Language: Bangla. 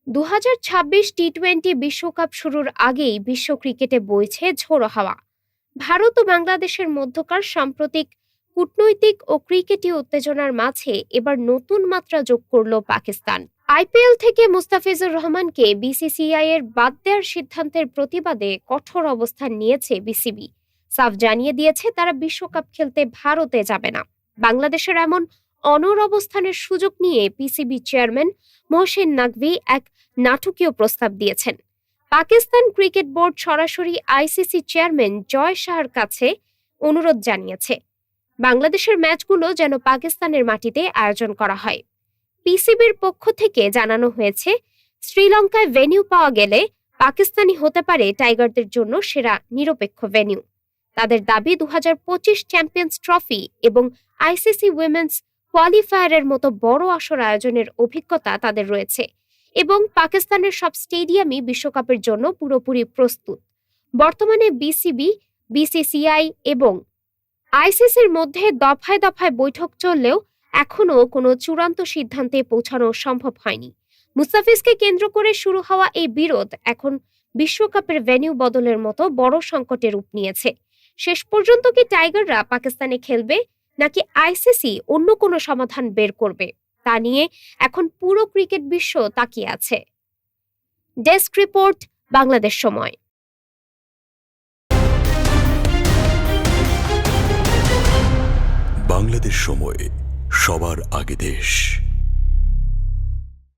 2026 টি-20 বিশ্বকাপ শুরুর আগেই বিশ্ব ক্রিকেটে বইছে ঝোড়ো হাওয়া। ভারত ও বাংলাদেশের মধ্যকার সাম্প্রতিক কূটনৈতিক ও ক্রিকেটীয় উত্তেজনার মাঝে এবার নতুন মাত্রা যোগ করল পাকিস্তান। আইপিএল থেকে মুস্তাফিজুর রহমানকে বিসিসিআই এর বাদ দেওয়ার সিদ্ধান্তের প্রতিবাদে কঠোর অবস্থান নিয়েছে বিসিবি। সাফ জানিয়ে দিয়েছে তারা বিশ্বকাপ খেলতে ভারতে যাবে না। বাংলাদেশের এমন অনড় অবস্থানের সুযোগ নিয়ে পিসিবি চেয়ারম্যান মহসিন নাকভি এক নাটকীয় প্রস্তাব দিয়েছেন। পাকিস্তান ক্রিকেট বোর্ড সরাসরি আইসিসি চেয়ারম্যান জয় শাহর কাছে অনুরোধ জানিয়েছে বাংলাদেশের ম্যাচগুলো যেন পাকিস্তানের মাটিতে আয়োজন করা হয়। পিসিবির পক্ষ থেকে জানানো হয়েছে শ্রীলঙ্কায় ভেন্যু পাওয়া গেলে পাকিস্তানি হতে পারে টাইগারদের জন্য সেরা নিরপেক্ষ ভেন্যু। তাদের দাবি 2025 চ্যাম্পিয়ন্স ট্রফি এবং আইসিসি উইমেন্স কোয়ালিফায়ারের মতো বড় আসর আয়োজনের অভিজ্ঞতা তাদের রয়েছে এবং পাকিস্তানের সব স্টেডিয়ামই বিশ্বকাপের জন্য পুরোপুরি প্রস্তুত। বর্তমানে বিসিবি, বিসিসিআই এবং আইসিসির মধ্যে দফায় দফায় বৈঠক চললেও এখনও কোনো চূড়ান্ত সিদ্ধান্তে পৌঁছানো সম্ভব হয়নি। মুস্তাফিজকে কেন্দ্র করে শুরু হওয়া এই বিরোধ এখন বিশ্বকাপের ভেন্যু বদলের মতো বড় সংকটে রূপ নিয়েছে। শেষ পর্যন্ত কি টাইগাররা পাকিস্তানে খেলবে নাকি আইসিসি অন্য কোনো সমাধান বের করবে তা নিয়ে এখন পুরো ক্রিকেট বিশ্ব তাকিয়ে আছে। ডেস্ক রিপোর্ট, বাংলাদেশ সময়। বাংলাদেশ সময়, সবার আগে দেশ।